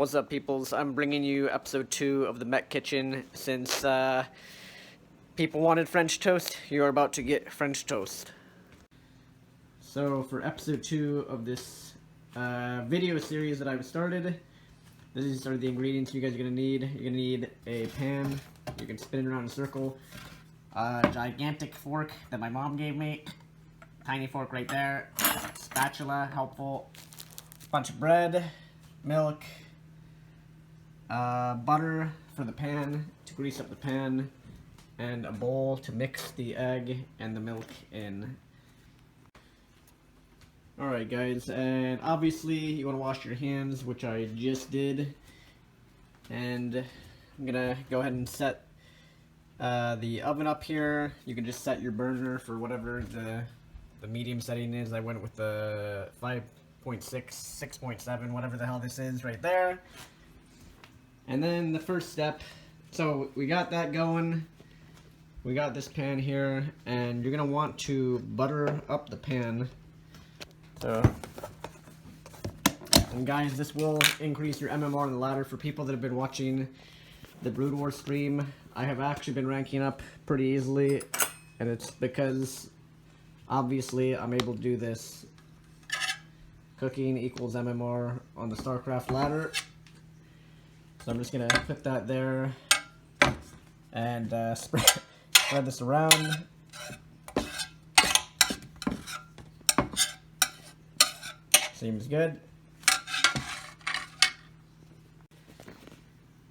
What's up, peoples? I'm bringing you episode 2 of the Met Kitchen. Since people wanted French toast, you're about to get French toast. So for episode 2 of this video series that I've started, these are the ingredients you guys are going to need. You're going to need a pan. You can spin it around in a circle. A gigantic fork that my mom gave me. Tiny fork right there. Spatula, helpful. Bunch of bread, milk, butter for the pan to grease up the pan, and a bowl to mix the egg and the milk in. Alright guys, and obviously you want to wash your hands, which I just did. And I'm gonna go ahead and set the oven up here. You can just set your burner for whatever the medium setting is. I went with the 5.6, 6.7, whatever the hell this is right there. And then the first step, so we got that going. We got this pan here, and you're gonna want to butter up the pan. So, and guys, this will increase your MMR on the ladder. For people that have been watching the Brood War stream, I have actually been ranking up pretty easily, and it's because obviously I'm able to do this. Cooking equals MMR on the StarCraft ladder. So I'm just gonna put that there and spread this around. Seems good.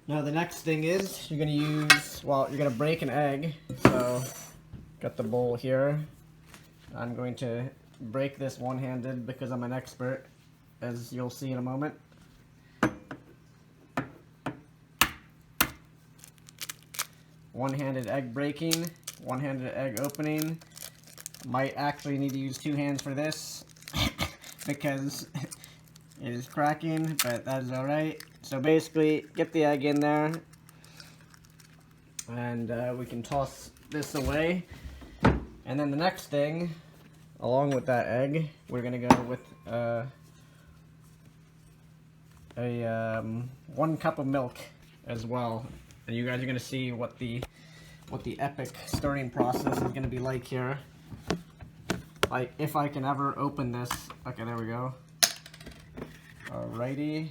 Now the next thing is you're gonna break an egg. So got the bowl here. I'm going to break this one-handed because I'm an expert, as you'll see in a moment. One-handed egg breaking, one-handed egg opening. Might actually need to use two hands for this because it is cracking, but that is alright. So basically, get the egg in there, and we can toss this away. And then the next thing, along with that egg, we're gonna go with a 1 cup of milk as well. And you guys are gonna see what the epic stirring process is gonna be like here. Like, if I can ever open this. Okay, there we go. Alrighty.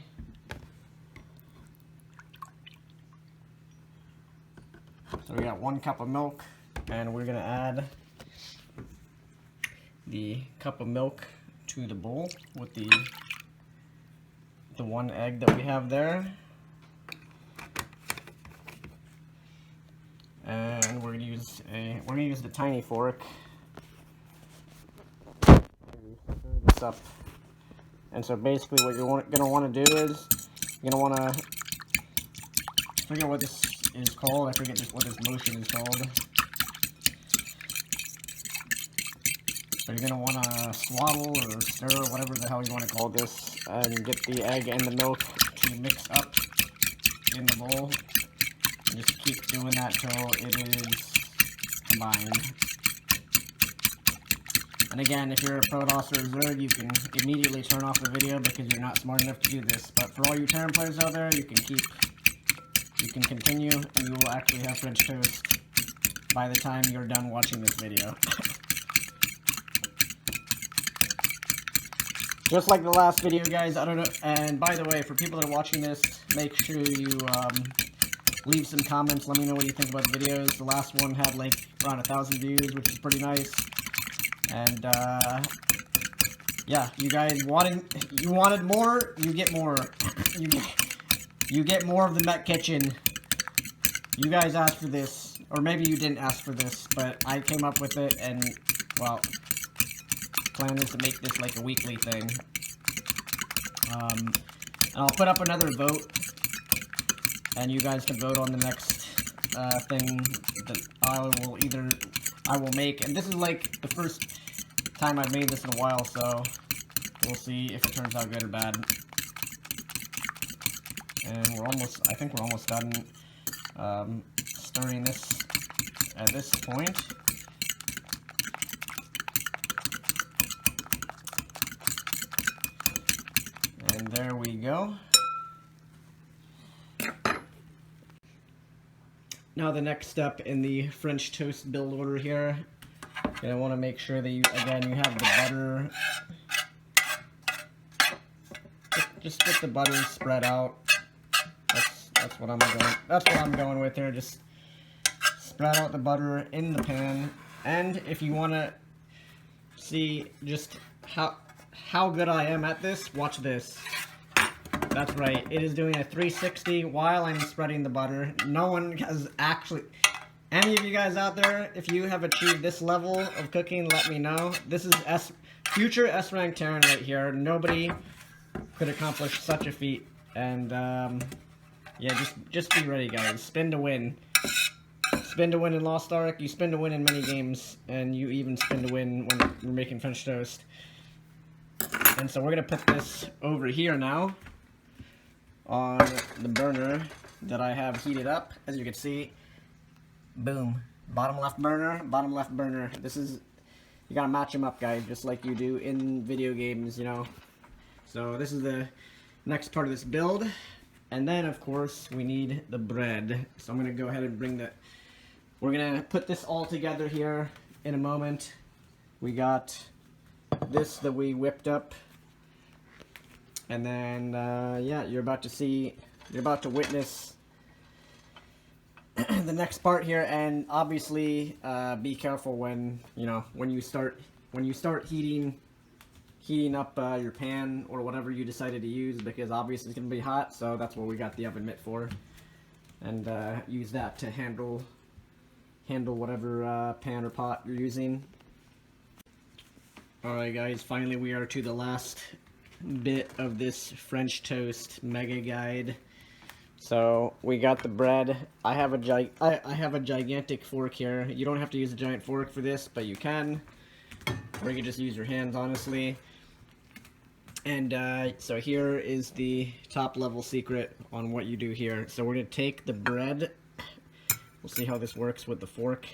So we got 1 cup of milk, and we're gonna add the cup of milk to the bowl with the 1 egg that we have there. And we're gonna use the tiny fork. Stir this up. And so basically what you're gonna want to do is you're gonna want to figure out what this is called. I forget what this motion is called. So you're gonna want to swaddle or stir, whatever the hell you want to call this, and get the egg and the milk to mix up in the bowl. And just keep doing that till it is combined. And again, if you're a Protoss or a Zerg, you can immediately turn off the video because you're not smart enough to do this. But for all you Terran players out there, you can continue, and you will actually have French toast by the time you're done watching this video. Just like the last video, guys, I don't know. And by the way, for people that are watching this, make sure you leave some comments. Let me know what you think about the videos. The last one had like around 1,000 views, which is pretty nice. And yeah, you guys wanted more, you get more. You get more of the Met Kitchen. You guys asked for this, or maybe you didn't ask for this, but I came up with it, and well, plan is to make this like a weekly thing. And I'll put up another vote, and you guys can vote on the next thing that I will make. And this is like the first time I've made this in a while, so we'll see if it turns out good or bad. And I think we're almost done stirring this at this point. And there we go. Now the next step in the French toast build order here, you're gonna want to make sure that you have the butter. Just get the butter spread out. That's what I'm going with here. Just spread out the butter in the pan. And if you want to see just how good I am at this, watch this. That's right. It is doing a 360 while I'm spreading the butter. No one has actually... Any of you guys out there, if you have achieved this level of cooking, let me know. This is future S rank Terran right here. Nobody could accomplish such a feat. And yeah, just be ready, guys. Spin to win. Spin to win in Lost Ark. You spin to win in many games, and you even spin to win when you're making French toast. And so we're gonna put this over here now on the burner that I have heated up. As you can see, boom, bottom left burner, bottom left burner. This is, you gotta match them up, guys, just like you do in video games, you know. So this is the next part of this build. And then, of course, we need the bread. So I'm gonna go ahead and bring the, we're gonna put this all together here in a moment. We got this that we whipped up. And then, yeah, you're about to witness the next part here. And obviously, be careful when, you know, when you start heating up your pan or whatever you decided to use, because obviously it's gonna be hot. So that's what we got the oven mitt for, and use that to handle whatever pan or pot you're using. All right, guys. Finally, we are to the last bit of this French toast mega guide. So we got the bread. I have a gigantic fork here. You don't have to use a giant fork for this, but you can, or you can just use your hands, honestly. And so here is the top level secret on what you do here. So we're gonna take the bread. We'll see how this works with the fork.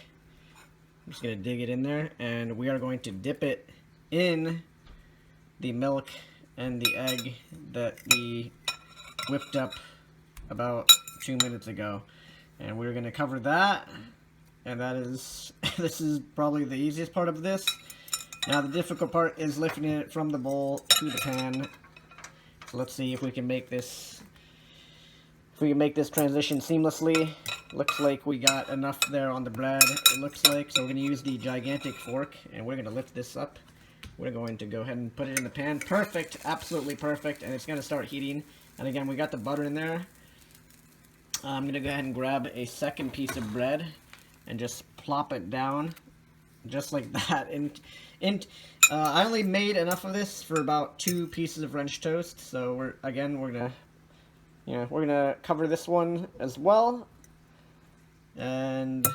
I'm just gonna dig it in there, and we are going to dip it in the milk and the egg that we whipped up about 2 minutes ago. And we're gonna cover that, and that is, this is probably the easiest part of this. Now the difficult part is lifting it from the bowl to the pan. So let's see if we can make this, transition seamlessly. Looks like we got enough there on the bread, it looks like. So we're gonna use the gigantic fork, and we're gonna lift this up. We're going to go ahead and put it in the pan. Perfect, absolutely perfect, and it's gonna start heating. And again, we got the butter in there. I'm gonna go ahead and grab a second piece of bread and just plop it down, just like that. And I only made enough of this for about 2 pieces of French toast. So we're gonna cover this one as well. And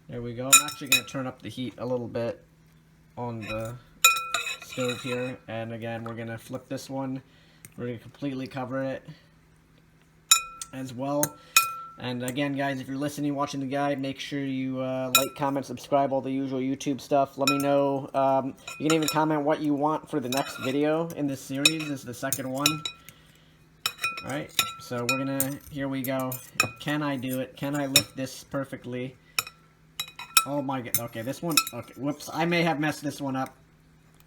there we go. I'm actually gonna turn up the heat a little bit on the stove here. And again, we're gonna flip this one. We're gonna completely cover it as well. And again, guys, if you're listening, watching the guide, make sure you like, comment, subscribe, all the usual YouTube stuff. Let me know. You can even comment what you want for the next video in this series. This is the second one. Alright, so we're gonna, here we go. Can I do it? Can I lift this perfectly? Oh my god, okay, this one, okay, whoops, I may have messed this one up.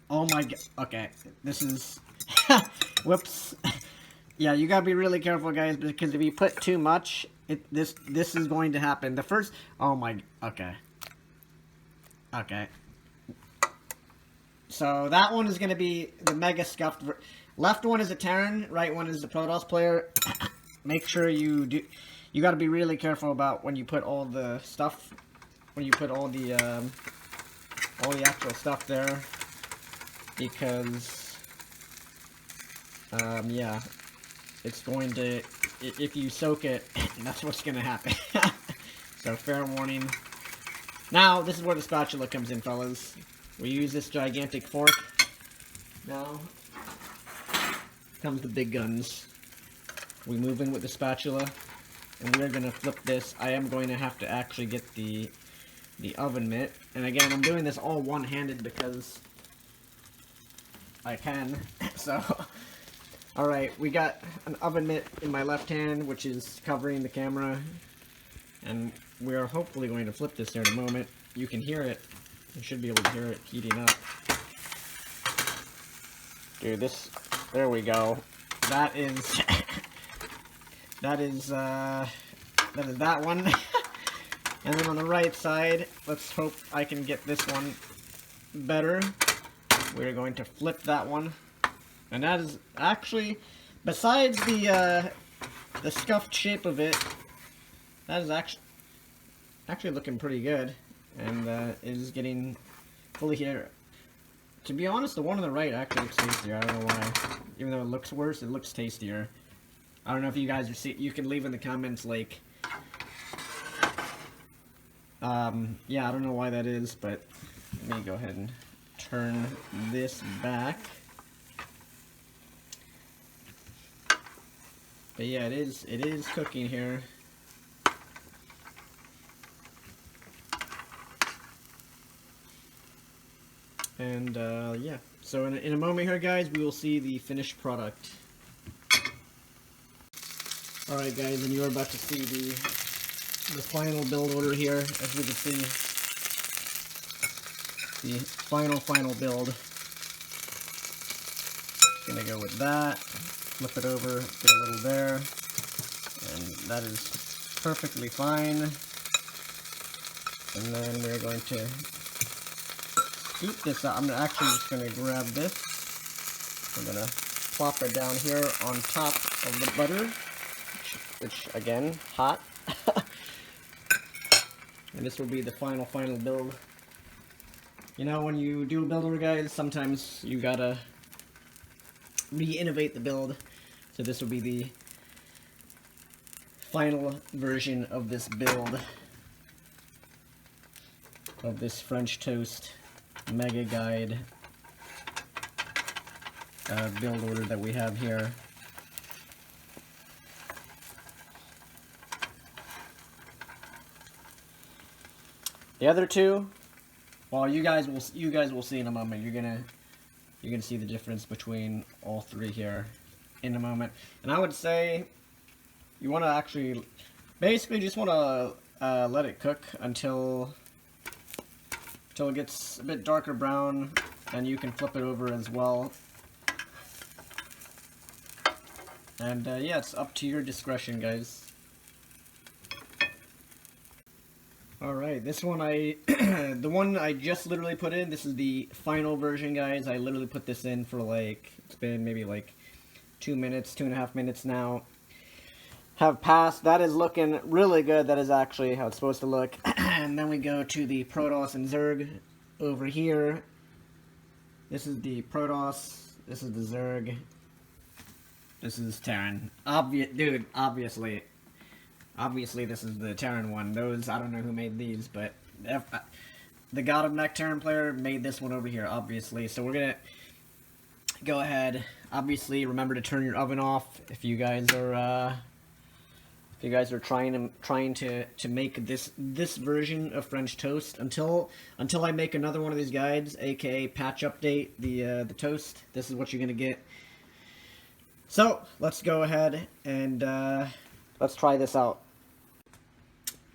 Oh my god, okay, this is, whoops. Yeah, you gotta be really careful, guys, because if you put too much, this is going to happen. The first, oh my, okay. Okay. So that one is gonna be the mega scuffed. Left one is a Terran, right one is the Protoss player. Make sure you gotta be really careful about when you put all the stuff, when you put all the actual stuff there, because, yeah, it's going to, if you soak it, that's what's gonna happen. So fair warning. Now, this is where the spatula comes in, fellas. We use this gigantic fork. Now comes the big guns. We move in with the spatula, and we're gonna flip this. I am going to have to actually get the oven mitt, and again, I'm doing this all one-handed because I can. So, all right, we got an oven mitt in my left hand, which is covering the camera. And we're hopefully going to flip this here in a moment. You can hear it. You should be able to hear it heating up. Dude, this, there we go. That is, that is that one. And then on the right side, let's hope I can get this one better. We're going to flip that one. And that is actually, besides the scuffed shape of it, that is actually looking pretty good. And is getting fully here. To be honest, the one on the right actually looks tastier. I don't know why. Even though it looks worse, it looks tastier. I don't know if you guys are you can leave in the comments, like, yeah, I don't know why that is, but let me go ahead and turn this back. But yeah, it is cooking here. And yeah, so in a moment here, guys, we will see the finished product. Alright guys, and you're about to see the final build order here. As you can see, the final build. Just gonna go with that, flip it over, get a little there, and that is perfectly fine. And then we're going to scoop this out. I'm actually just going to grab this. I'm going to plop it down here on top of the butter, which again, hot. And this will be the final build. You know, when you do a build order, guys, sometimes you gotta re-innovate the build. So this will be the final version of this build, of this French toast mega guide build order that we have here. The other two, well, you guys will see in a moment. You're gonna see the difference between all three here in a moment. And I would say you want to actually basically just want to let it cook until it gets a bit darker brown, and you can flip it over as well. And yeah, it's up to your discretion, guys. Alright, this one the one I just literally put in, this is the final version, guys. I literally put this in for like, it's been maybe like 2 minutes, 2.5 minutes now. Have passed. That is looking really good. That is actually how it's supposed to look. And then we go to the Protoss and Zerg over here. This is the Protoss. This is the Zerg. This is Terran. Dude, obviously this is the Terran one. Those, I don't know who made these, but the God of Mech Terran player made this one over here, obviously. So we're gonna go ahead. Obviously, remember to turn your oven off if you guys are trying to make this version of French toast. Until I make another one of these guides, aka patch update the toast. This is what you're gonna get. So let's go ahead and let's try this out.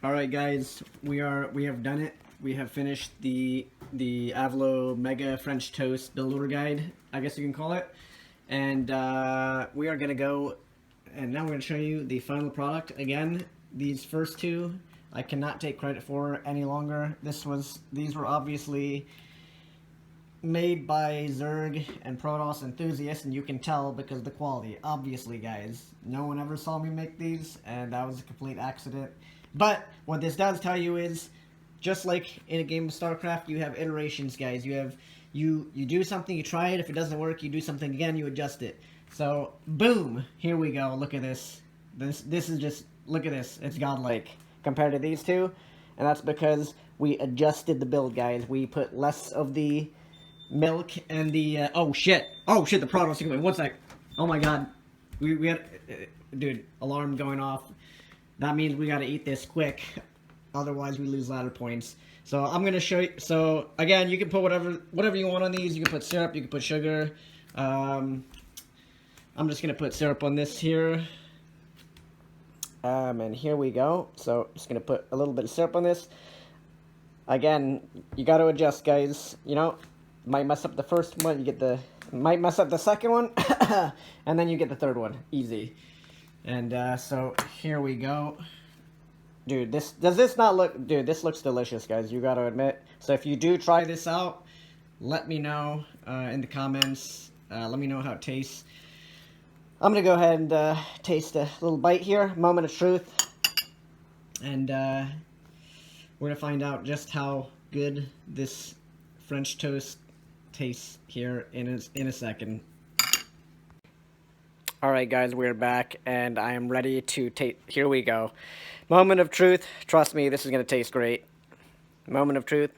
All right, guys, we have done it. We have finished the Avilo Mega French Toast build order guide, I guess you can call it. And we are gonna go, and now we're gonna show you the final product. Again, these first two I cannot take credit for any longer. These were obviously made by Zerg and Protoss enthusiasts, and you can tell because of the quality. Obviously, guys, no one ever saw me make these, and that was a complete accident. But what this does tell you is, just like in a game of StarCraft, you have iterations, guys. You do something, you try it. If it doesn't work, you do something again, you adjust it. So, boom, here we go. Look at this. This is just, look at this. It's godlike compared to these two, and that's because we adjusted the build, guys. We put less of the milk and the oh shit, the Protoss is going. One sec. Oh my god, we had dude, alarm going off. That means we gotta eat this quick, otherwise we lose ladder points. So I'm gonna show you. So again, you can put whatever you want on these. You can put syrup, you can put sugar. I'm just gonna put syrup on this here. And here we go. So just gonna put a little bit of syrup on this. Again, you got to adjust, guys. You know, might mess up the first one. You get the might mess up the second one, and then you get the third one. Easy. And so here we go. Dude, does this not look? Dude, this looks delicious, guys. You got to admit. So if you do try this out, let me know in the comments. Let me know how it tastes. I'm gonna go ahead and taste a little bite here. Moment of truth. And we're gonna find out just how good this French toast tastes here in a second. Alright guys, we're back and I am ready to taste. Here we go. Moment of truth. Trust me, this is gonna taste great. Moment of truth.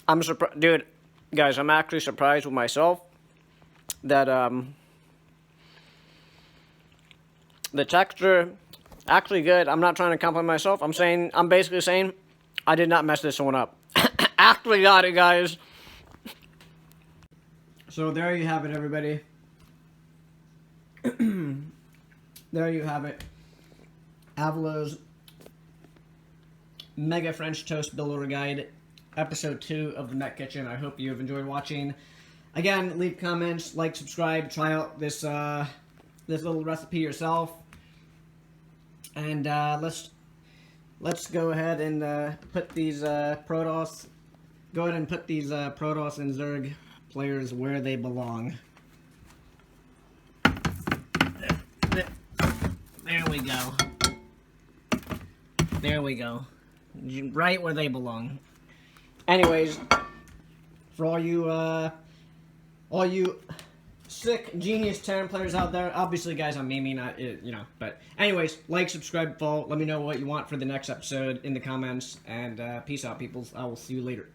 I'm surprised, dude, guys, I'm actually surprised with myself that the texture actually good. I'm not trying to compliment myself. I'm basically saying I did not mess this one up. Actually got it, guys. So there you have it, everybody. There you have it. avilo's Mega French Toast Builder Guide, episode 2 of the Met Kitchen. I hope you have enjoyed watching. Again, leave comments, like, subscribe, try out this this little recipe yourself. And let's go ahead and put these Protoss. Go ahead and put these Protoss and Zerg players where they belong. There we go. There we go. Right where they belong. Anyways, for all you sick genius Terran players out there, obviously, guys, I'm memeing, not you know. But anyways, like, subscribe, follow. Let me know what you want for the next episode in the comments. And peace out, peoples. I will see you later.